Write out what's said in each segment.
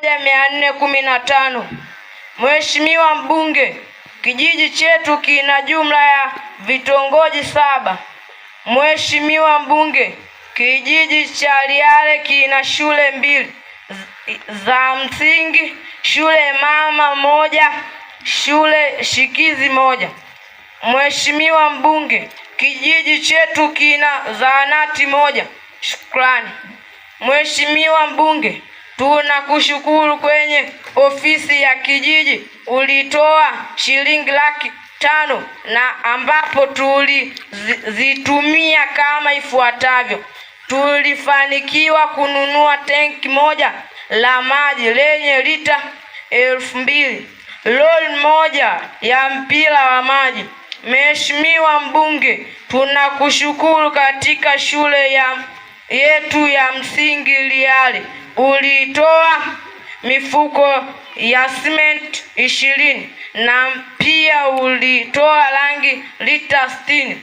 1415. Mheshimiwa Mbunge, kijiji chetu kina jumla ya vitongoji 7. Mheshimiwa Mbunge, kijiji cha Liale kina shule 2 za msingi, shule mama 1, shule shikizi 1. Mheshimiwa Mbunge, kijiji chetu kina zahanati 1. Shukrani. Mheshimiwa Mbunge, tunakushukuru kwenye ofisi ya kijiji ulitoa shilingi 500,000 na ambapo tulizitumia kama ifuatavyo. Tulifanikiwa kununua tenki 1 la maji lenye lita 2000, lori 1 ya mpira wa maji. Mheshimiwa Mbunge, tunakushukuru katika shule yetu ya msingi Liale ulitoa mifuko ya simenti 20 na pia ulitoa rangi lita 60.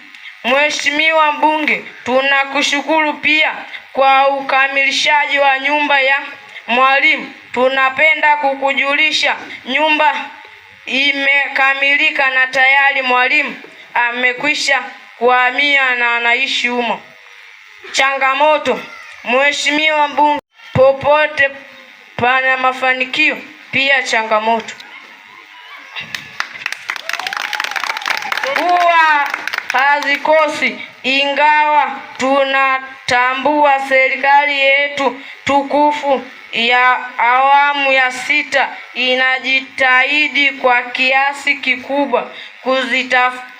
Mheshimiwa Mbunge, tunakushukuru pia kwa ukamilishaji wa nyumba ya mwalimu. Tunapenda kukujulisha nyumba imekamilika na tayari mwalimu amekwisha kuhamia na anaishi humo. Changamoto. Mheshimiwa Mbunge, popote pana mafanikio pia changamoto huwa hazikosi, ingawa tunatambua serikali yetu tukufu ya awamu ya 6 inajitahidi kwa kiasi kikubwa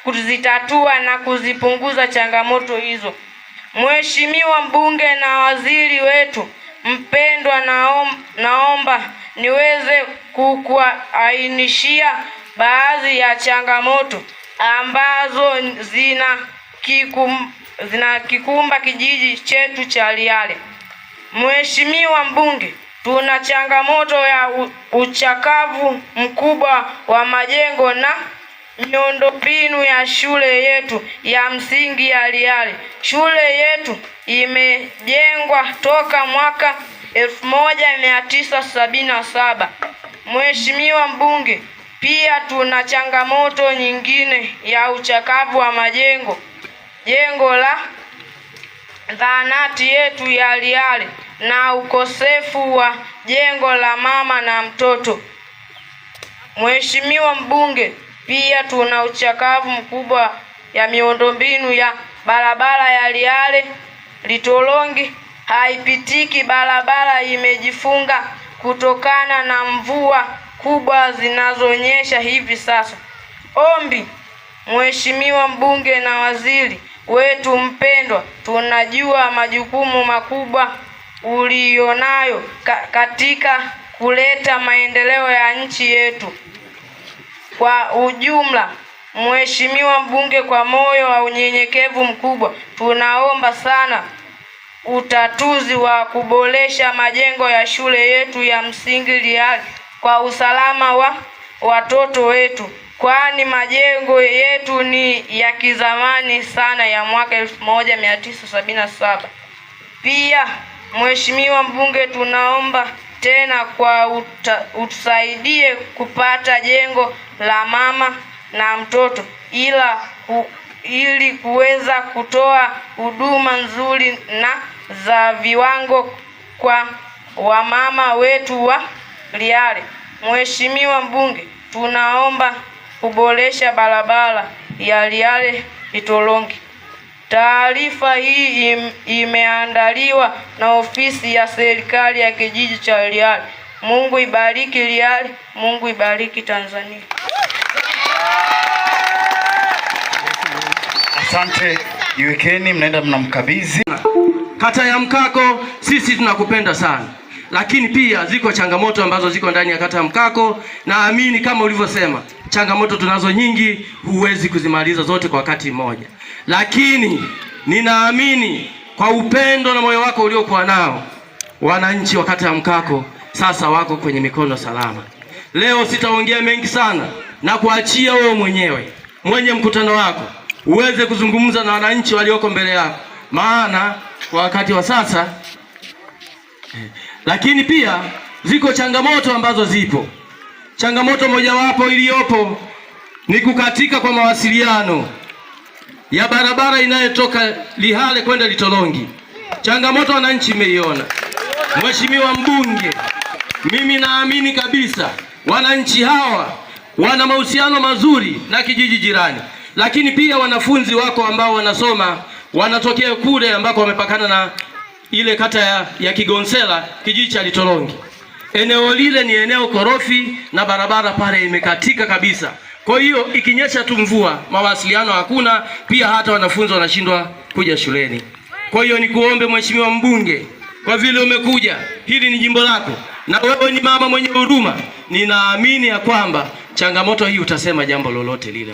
kuzitatua na kuzipunguza changamoto hizo. Mheshimiwa Mbunge na waziri wetu mpendwa, naomba niweze kukuainishia baadhi ya changamoto ambazo zinakikumba kijiji chetu cha Liale. Mheshimiwa Mbunge, tuna changamoto ya uchakavu mkubwa wa majengo na miundombinu ya shule yetu ya msingi ya Liale. Shule yetu imejengwa toka mwaka 1977. Mheshimiwa Mbunge, pia tuna changamoto nyingine ya uchakavu wa majengo. Jengo la zahanati yetu ya Liale na ukosefu wa jengo la mama na mtoto. Mheshimiwa Mbunge, pia tuna uchakavu mkubwa ya miundombinu ya barabara ya Liale Litolongi haipitiki. Barabara imejifunga kutokana na mvua kubwa zinazonyesha hivi sasa. Ombi. Mheshimiwa Mbunge na waziri wetu mpendwa, tunajua majukumu makubwa ulionayo katika kuleta maendeleo ya nchi yetu kwa ujumla. Mheshimiwa Mbunge, kwa moyo wa unyenyekevu mkubwa tunaomba sana utatuzi wa kuboresha majengo ya shule yetu ya msingi Liale kwa usalama wa watoto wetu, kwani majengo yetu ni ya kizamani sana ya mwaka 1977. Pia Mheshimiwa Mbunge, tunaomba tena kwa utusaidie kupata jengo la mama na mtoto ili kuweza kutoa huduma nzuri na za viwango kwa wamama wetu wa Liale. Mheshimiwa Mbunge, tunaomba kuboresha barabara ya Liale Litolongi. Taarifa hii imeandaliwa na ofisi ya serikali ya kijiji cha Liale. Mungu ibariki Liale, Mungu ibariki Tanzania. Asante, iwekeni, mnaenda mnamkabidhi. Kata ya Mkako, sisi tunakupenda sana, lakini pia ziko changamoto ambazo ziko ndani ya kata ya Mkako. Naamini kama ulivyosema, changamoto tunazo nyingi, huwezi kuzimaliza zote kwa wakati mmoja, lakini ninaamini kwa upendo na moyo wako uliokuwa nao, wananchi wa kata ya Mkako sasa wako kwenye mikono salama. Leo sitaongea mengi sana na kuachia wewe mwenyewe mwenye mkutano wako uweze kuzungumza na wananchi walioko mbele yako, maana kwa wakati wa sasa. Lakini pia ziko changamoto ambazo zipo. Changamoto mojawapo iliyopo ni kukatika kwa mawasiliano ya barabara inayotoka Lihale kwenda Litolongi. Changamoto wananchi mmeiona. Mheshimiwa Mbunge, mimi naamini kabisa wananchi hawa wana mahusiano mazuri na kijiji jirani, lakini pia wanafunzi wako ambao wanasoma wanatokea kule ambako wamepakana na ile kata ya Kigonsera, kijiji cha Litolongi. Eneo lile ni eneo korofi na barabara pale imekatika kabisa. Kwa hiyo ikinyesha tu mvua, mawasiliano hakuna, pia hata wanafunzi wanashindwa kuja shuleni. Kwa hiyo nikuombe Mheshimiwa Mbunge, kwa vile umekuja, hili ni jimbo lako na wewe ni mama mwenye huruma, ninaamini ya kwamba changamoto hii utasema jambo lolote lile.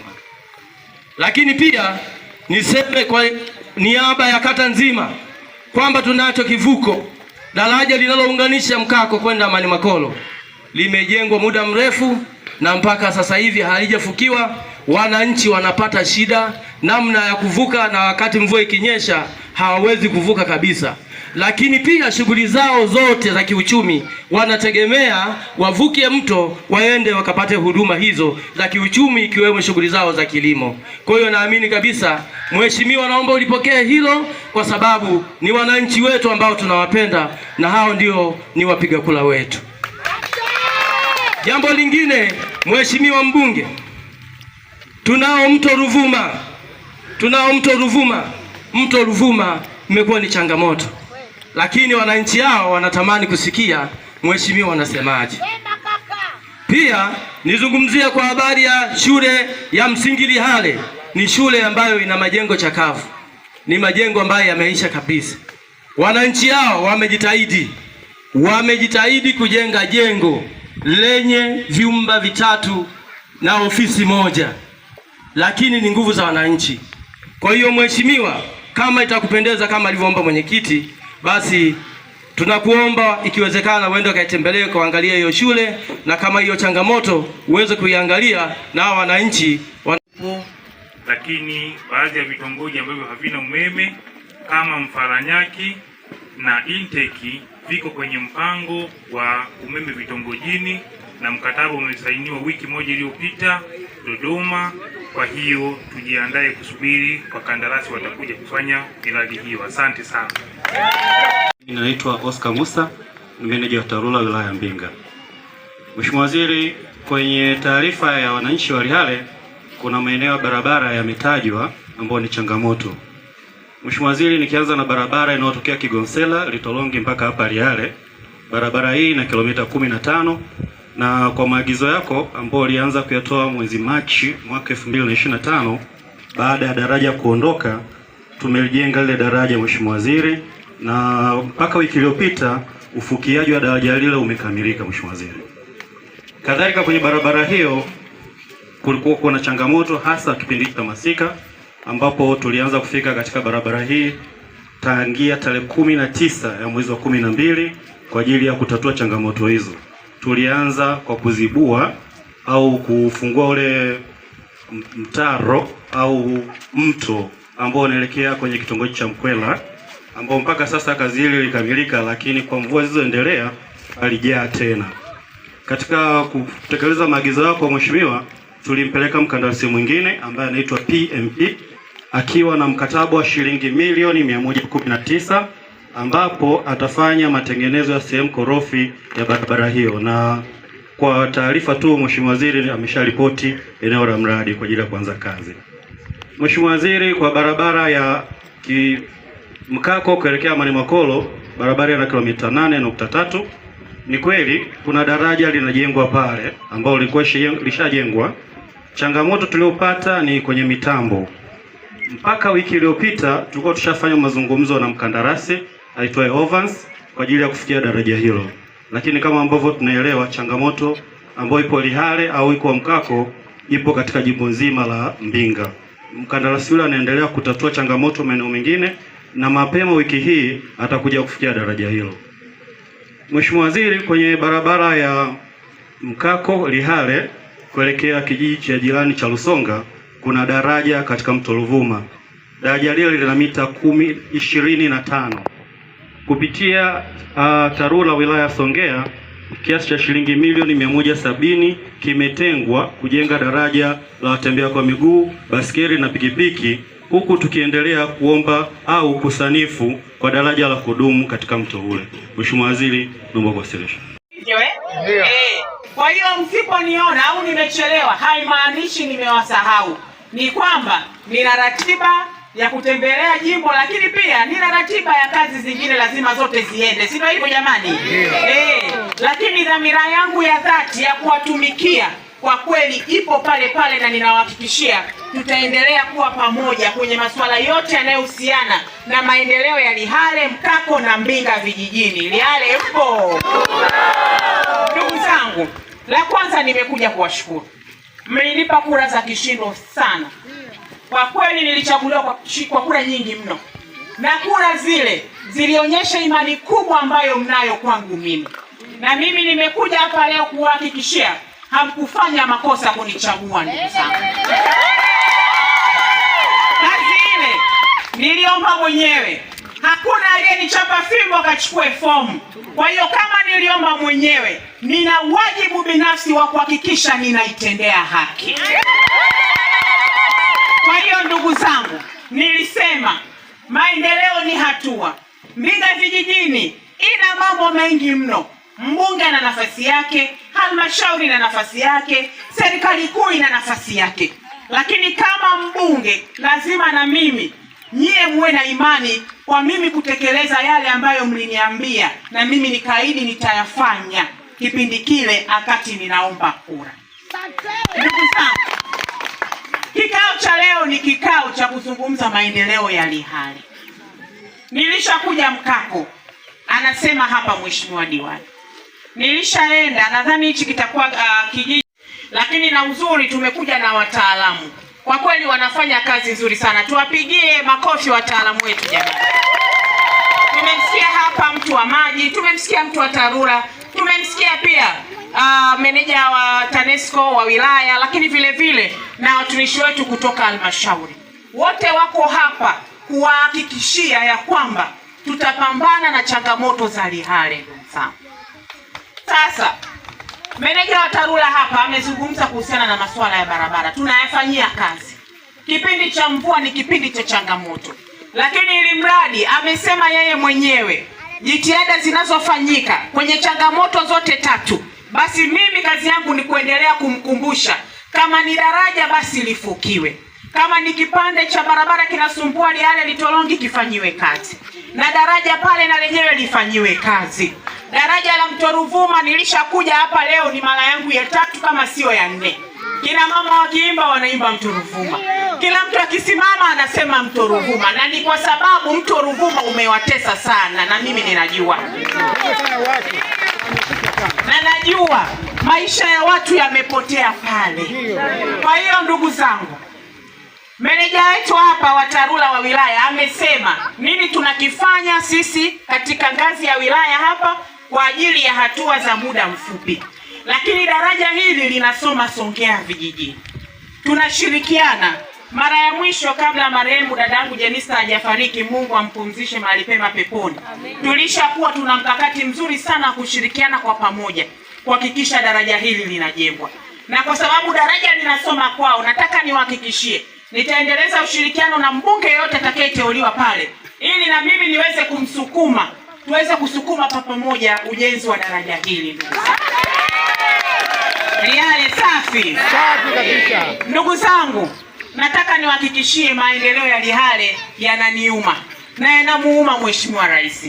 Lakini pia niseme kwa niaba ya kata nzima kwamba tunacho kivuko, daraja linalounganisha Mkako kwenda Amani Makolo. Limejengwa muda mrefu na mpaka sasa hivi halijafukiwa. Wananchi wanapata shida namna ya kuvuka, na wakati mvua ikinyesha hawawezi kuvuka kabisa. Lakini pia shughuli zao zote za kiuchumi wanategemea wavuke mto waende wakapate huduma hizo za kiuchumi, ikiwemo shughuli zao za kilimo. Kwa hiyo naamini kabisa, Mheshimiwa, naomba ulipokee hilo, kwa sababu ni wananchi wetu ambao tunawapenda na hao ndio ni wapiga kura wetu. Jambo lingine, Mheshimiwa Mbunge, tunao mto Ruvuma. Mto Ruvuma imekuwa ni changamoto, lakini wananchi hao wanatamani kusikia Mheshimiwa wanasemaje. Pia nizungumzia kwa habari ya shule ya msingi Lihale. Ni shule ambayo ina majengo chakavu, ni majengo ambayo yameisha kabisa. Wananchi hao wamejitahidi kujenga jengo lenye vyumba vitatu na ofisi moja, lakini ni nguvu za wananchi. Kwa hiyo Mheshimiwa, kama itakupendeza, kama alivyoomba mwenyekiti, basi tunakuomba ikiwezekana uende kaitembelee kuangalia hiyo shule, na kama hiyo changamoto uweze kuiangalia na wananchi lakini baadhi ya vitongoji ambavyo havina umeme kama Mfaranyaki na Inteki viko kwenye mpango wa umeme vitongojini, na mkataba umesainiwa wiki moja iliyopita Dodoma. Kwa hiyo tujiandae kusubiri wakandarasi watakuja kufanya miradi hiyo. Asante sana. Ninaitwa Oscar Musa, meneja wa TARURA wilaya ya Mbinga. Mheshimiwa Waziri, kwenye taarifa ya wananchi wa Lihale kuna maeneo ya barabara yametajwa ambayo ni changamoto. Mheshimiwa Waziri, nikianza na barabara inayotokea Kigonsera Litolongi mpaka hapa Lihale. Barabara hii ina kilomita 15, na kwa maagizo yako ambayo ulianza kuyatoa mwezi Machi mwaka 2025 baada ya daraja kuondoka, tumelijenga lile daraja Mheshimiwa Waziri, na mpaka wiki iliyopita ufukiaji wa daraja lile umekamilika Mheshimiwa Waziri. Kadhalika kwenye barabara hiyo kulikuwa kuna changamoto hasa kipindi cha masika, ambapo tulianza kufika katika barabara hii tangia tarehe 19 ya mwezi wa 12 kwa ajili ya kutatua changamoto hizo. Tulianza kwa kuzibua au kufungua ule mtaro au mto ambao unaelekea kwenye kitongoji cha Mkwela, ambao mpaka sasa kazi ile ilikamilika, lakini kwa mvua zilizoendelea alijaa tena. Katika kutekeleza maagizo yako Mheshimiwa, tulimpeleka mkandarasi mwingine ambaye anaitwa PMP akiwa na mkataba wa shilingi milioni 119 ambapo atafanya matengenezo ya sehemu korofi ya barabara hiyo, na kwa taarifa tu Mheshimiwa Waziri amesharipoti eneo la mradi kwa ajili ya kuanza kazi. Mheshimiwa Waziri, kwa barabara ya Mkako kuelekea Amani Makolo, barabara ina kilomita 8.3. Ni kweli kuna daraja linajengwa pale ambalo lilikuwa lishajengwa. Changamoto tuliyopata ni kwenye mitambo. Mpaka wiki iliyopita tulikuwa tushafanya mazungumzo na mkandarasi aitwaye Ovans kwa ajili ya kufikia daraja hilo, lakini kama ambavyo tunaelewa changamoto ambayo ipo Lihale au iko Mkako ipo katika jimbo nzima la Mbinga. Mkandarasi yule anaendelea kutatua changamoto maeneo mengine, na mapema wiki hii atakuja kufikia daraja hilo. Mheshimiwa Waziri, kwenye barabara ya Mkako Lihale kuelekea kijiji cha jirani cha Lusonga kuna daraja katika mto Ruvuma. Daraja lile lina mita 25. Kupitia TARURA wilaya ya Songea, kiasi cha shilingi milioni 170 kimetengwa kujenga daraja la watembea kwa miguu, baskeli na pikipiki, huku tukiendelea kuomba au kusanifu kwa daraja la kudumu katika mto ule. Mheshimiwa Waziri, naomba kuwasilisha. Kwa hiyo msiponiona au nimechelewa, haimaanishi nimewasahau. Ni kwamba nina ratiba ya kutembelea jimbo, lakini pia nina ratiba ya kazi zingine lazima zote ziende. Sio hivyo jamani? Lakini dhamira yangu ya dhati ya kuwatumikia kwa kweli ipo pale pale, na ninawahakikishia tutaendelea kuwa pamoja kwenye masuala yote yanayohusiana na maendeleo ya Lihale, Mkako na Mbinga vijijini. Lihale mpo? Ndugu zangu, la kwanza nimekuja kuwashukuru. Mlinipa kura za kishindo sana. Kwa kweli nilichaguliwa kwa kura nyingi mno. Na kura zile zilionyesha imani kubwa ambayo mnayo kwangu mimi. Na mimi nimekuja hapa leo kuhakikishia hamkufanya makosa kunichagua ndugu zangu. Kazi ile niliomba mwenyewe. Hakuna aliyenichapa fimbo akachukue fomu. Kwa hiyo kama niliomba mwenyewe, nina wajibu binafsi wa kuhakikisha ninaitendea haki. Kwa hiyo ndugu zangu, nilisema maendeleo ni hatua. Mbinga vijijini ina mambo mengi mno. Mbunge na nafasi yake, halmashauri na nafasi yake, serikali kuu ina nafasi yake. Lakini kama mbunge lazima na mimi nyie muwe na imani kwa mimi kutekeleza yale ambayo mliniambia, na mimi nikaahidi nitayafanya kipindi kile akati ninaomba kura. Ndugu zangu, kikao cha leo ni kikao cha kuzungumza maendeleo ya Lihale. Nilishakuja Mkako, anasema hapa mheshimiwa diwani. Nilishaenda, nadhani hichi kitakuwa kijiji, lakini na uzuri tumekuja na wataalamu. Kwa kweli wanafanya kazi nzuri sana. Tuwapigie makofi wataalamu wetu jamani. Tumemsikia hapa mtu wa maji, tumemsikia mtu wa TARURA, tumemsikia pia meneja wa TANESCO wa wilaya, lakini vile vile na watumishi wetu kutoka halmashauri. Wote wako hapa kuhakikishia ya kwamba tutapambana na changamoto za Lihale ndugu zangu. Sasa meneja wa TARURA hapa amezungumza kuhusiana na masuala ya barabara. Tunayafanyia kazi. Kipindi cha mvua ni kipindi cha changamoto. Lakini ili mradi amesema yeye mwenyewe jitihada zinazofanyika kwenye changamoto zote tatu, basi mimi kazi yangu ni kuendelea kumkumbusha kama ni daraja basi lifukiwe. Kama ni kipande cha barabara kinasumbua Lihale Litolongi kifanyiwe kazi. Na daraja pale na lenyewe lifanyiwe kazi. Daraja la Mto Ruvuma nilishakuja hapa leo, ni mara yangu ya 3 kama sio ya 4. Kina mama wakiimba wanaimba Mto Ruvuma. Kila mtu akisimama anasema Mto Ruvuma, na ni kwa sababu Mto Ruvuma umewatesa sana, na mimi ninajua. Na najua maisha ya watu yamepotea pale. Kwa hiyo ndugu zangu, meneja wetu hapa wa TARURA wa wilaya amesema nini tunakifanya sisi katika ngazi ya wilaya hapa kwa ajili ya hatua za muda mfupi. Lakini daraja hili linasoma Songea vijijini. Tunashirikiana. Mara ya mwisho kabla marehemu dadangu Jenista hajafariki, Mungu ampumzishe mahali pema peponi, tulishakuwa tuna mkakati mzuri sana kushirikiana kwa pamoja kuhakikisha daraja hili linajengwa. Na kwa sababu daraja linasoma kwao, nataka niwahakikishie nitaendeleza ushirikiano na mbunge yote atakayeteuliwa pale, ili na mimi niweze kumsukuma, tuweze kusukuma kwa pamoja ujenzi wa daraja hili. Lihale safi. Safi kabisa. Ndugu zangu, nataka niwahakikishie maendeleo ya Lihale yananiuma na yanamuuma Mheshimiwa Rais.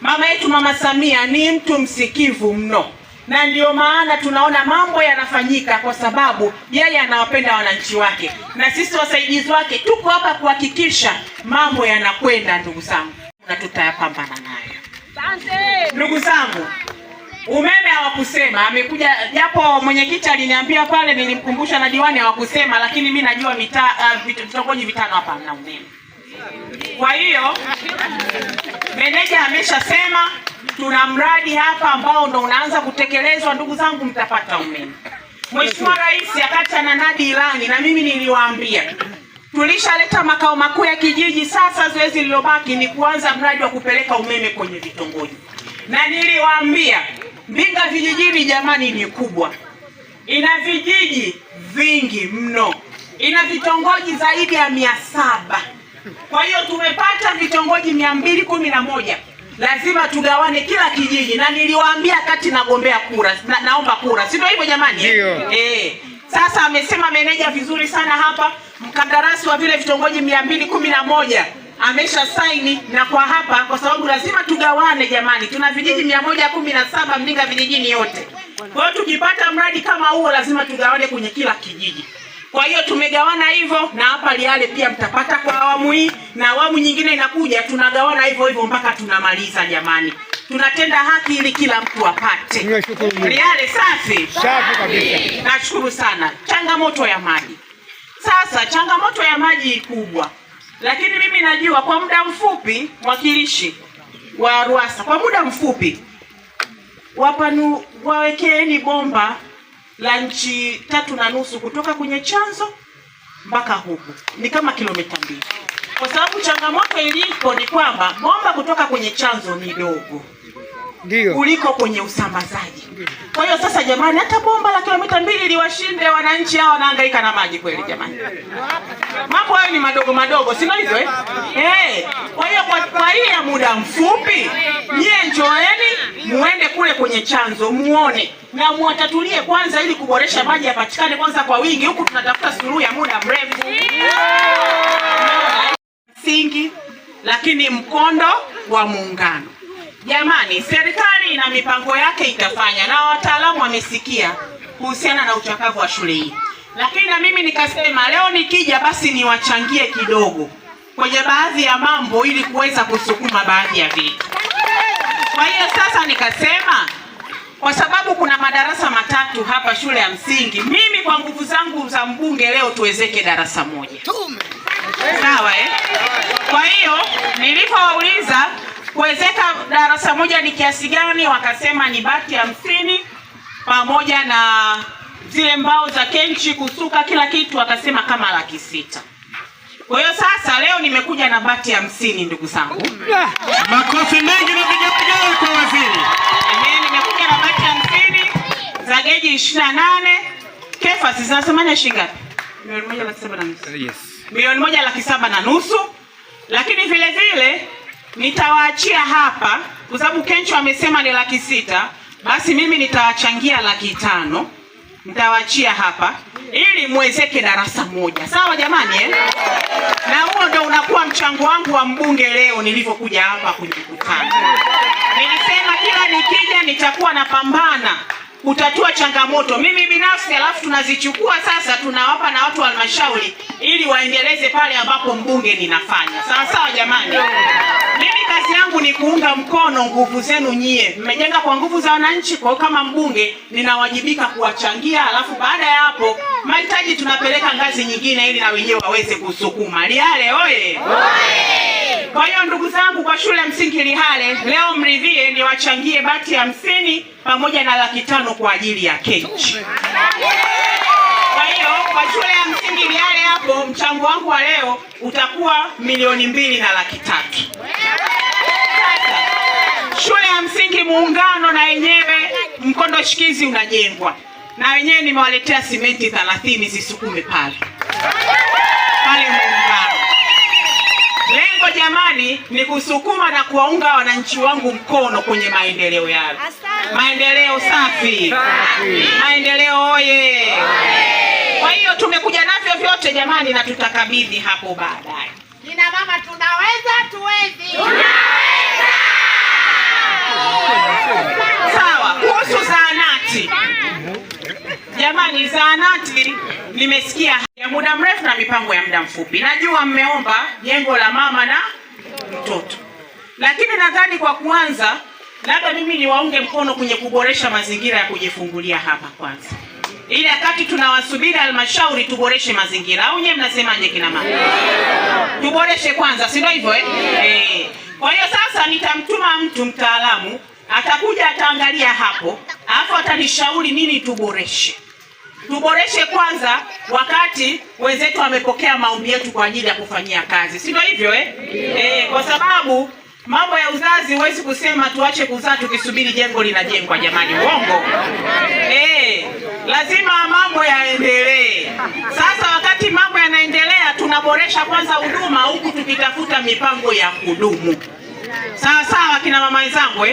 Mama yetu Mama Samia ni mtu msikivu mno, na ndio maana tunaona mambo yanafanyika kwa sababu yeye anawapenda wananchi wake, na sisi wasaidizi wake tuko hapa kuhakikisha mambo yanakwenda ndugu zangu, na tutayapambana nayo. Ndugu zangu, umeme hawakusema, amekuja japo mwenyekiti aliniambia pale, nilimkumbusha na diwani hawakusema, lakini mimi najua vitongoji 5 hapa na umeme. Kwa hiyo meneja ameshasema tuna mradi hapa ambao ndo unaanza kutekelezwa, ndugu zangu, mtapata umeme. Mheshimiwa Rais akati ananadi ilani, na mimi niliwaambia tulishaleta makao makuu ya kijiji, sasa zoezi lilobaki ni kuanza mradi wa kupeleka umeme kwenye vitongoji. Na niliwaambia Mbinga vijijini jamani ni kubwa, ina vijiji vingi mno, ina vitongoji zaidi ya 700. Kwa hiyo tumepata vitongoji 211. Lazima tugawane kila kijiji, na niliwaambia kati nagombea kura naomba kura, si ndio hivyo jamani? Sasa amesema meneja vizuri sana hapa, mkandarasi wa vile vitongoji 211 amesha saini, na kwa hapa kwa sababu lazima tugawane jamani, tuna vijiji 117 Mbinga vijijini yote. Kwa hiyo tukipata mradi kama huo lazima tugawane kwenye kila kijiji. Kwa hiyo tumegawana hivyo, na hapa Liale pia mtapata kwa awamu hii, na awamu nyingine inakuja tunagawana hivyo hivyo mpaka tunamaliza jamani. Tunatenda haki ili kila mtu apate. Liale safi? Safi kabisa. Nashukuru sana. Changamoto ya maji. Sasa changamoto ya maji kubwa. Lakini mimi najua kwa muda mfupi mwakilishi wa RUWASA, kwa muda mfupi wawekeeni bomba la inchi 3.5 kutoka kwenye chanzo mpaka huku. Ni kama kilomita 2. Kwa sababu changamoto ilipo ni kwamba bomba kutoka kwenye chanzo ni dogo kuliko kwenye usambazaji. Kwa hiyo sasa jamani, hata bomba la kilomita 2 liwashinde wananchi hao wanahangaika na maji kweli jamani. Mambo hayo ni madogo madogo, si hivyo Kwa hiyo kwa hii ya muda mfupi, nyie njoeni muende kule kwenye chanzo muone na muwatatulie kwanza, ili kuboresha maji yapatikane kwanza kwa wingi. Huku tunatafuta suluhu ya muda mrefu msingi, lakini mkondo wa muungano. Jamani, serikali ina mipango yake itafanya, na wataalamu wamesikia kuhusiana na uchakavu wa shule hii. Lakini na mimi nikasema leo nikija basi niwachangie kidogo kwenye baadhi ya mambo ili kuweza kusukuma baadhi ya vitu. Kwa hiyo sasa nikasema kwa sababu kuna madarasa 3 hapa shule ya msingi, mimi kwa nguvu zangu za mbunge leo tuwezeke darasa 1. Sawa Kwa hiyo nilipowauliza kuwezeka darasa 1 ni kiasi gani, wakasema ni bati 50 pamoja na zile mbao za kenchi kusuka kila kitu, wakasema kama 600,000. Kwa hiyo sasa leo nimekuja na bati 50 ndugu zangu. Makofi mengi na vigelegele kwa waziri. Nimekuja na bati 50 za geji 28. Kefasi zinasemanya shilingi ngapi? 1,750,000. Yes. 1,750,000. Lakini vile vile nitawaachia hapa kwa sababu Kencho amesema ni 600,000, basi mimi nitawachangia 500,000. Nitawaachia hapa ili muwezeke darasa 1. Sawa jamani Na huo ndio unakuwa mchango wangu wa mbunge leo nilivyokuja hapa kwenye mkutano. Nilisema kila nikija nitakuwa napambana kutatua changamoto mimi binafsi, alafu tunazichukua sasa tunawapa na watu wa halmashauri ili waendeleze pale ambapo mbunge ninafanya. Sawa sawa jamani. Mimi kazi yangu ni kuunga mkono nguvu zenu nyie. Mmejenga kwa nguvu za wananchi, kwa kama mbunge ninawajibika kuwachangia, alafu baada ya hapo mahitaji tunapeleka ngazi nyingine ili na wenyewe waweze kusukuma. Liale oye! Kwa hiyo ndugu zangu, kwa shule ya msingi Liale leo mridhie niwachangie bati 50 pamoja na 500,000 kwa ajili ya kenchi. Kwa hiyo kwa shule ya msingi Liale hapo mchango wangu wa leo utakuwa 2,200,000. Sasa shule ya msingi Muungano na yenyewe mkondo shikizi unajengwa, na wenyewe nimewaletea simenti 30 zisukume pale Muungano. Lengo jamani ni kusukuma na kuwaunga wananchi wangu mkono kwenye maendeleo yao. Maendeleo safi. Maendeleo oye! Kwa hiyo tumekuja navyo vyote jamani, na tutakabidhi hapo baadaye. Kina mama tunaweza tuwezi? Tunaweza! Sawa, kuhusu zahanati. Jamani, zahanati nimesikia ya muda mrefu na mipango ya muda mfupi. Najua mmeomba jengo la mama na mtoto. Lakini nadhani kwa kuanza labda mimi niwaunge mkono kwenye kuboresha mazingira ya kujifungulia hapa kwanza. Ili wakati tunawasubiri halmashauri tuboreshe mazingira. Au nyewe mnasemaje kina mama? Tuboreshe kwanza, si ndio hivyo Kwa hiyo sasa nitamtuma mtu mtaalamu, atakuja ataangalia hapo, alafu atanishauri nini tuboreshe. Tuboreshe kwanza wakati wenzetu wamepokea maombi yetu kwa ajili ya kufanyia kazi. Si ndio hivyo Kwa sababu Mambo ya uzazi huwezi kusema tuache kuzaa tukisubiri jengo linajengwa, jamani, uongo. Lazima mambo yaendelee. Sasa wakati mambo yanaendelea, tunaboresha kwanza huduma huku tukitafuta mipango ya kudumu. Sawa sawa kina mama wenzangu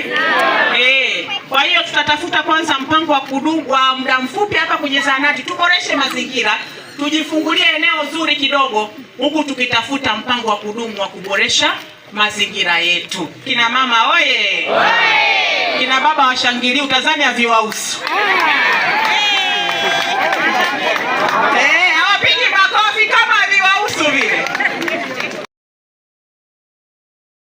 Kwa hiyo tutatafuta kwanza mpango wa kudumu wa muda mfupi hapa kwenye zahanati, tuboreshe mazingira, tujifungulie eneo zuri kidogo huku tukitafuta mpango wa kudumu wa kuboresha mazingira yetu. Kina mama oye! Kina baba washangilie, utazani aviwausu.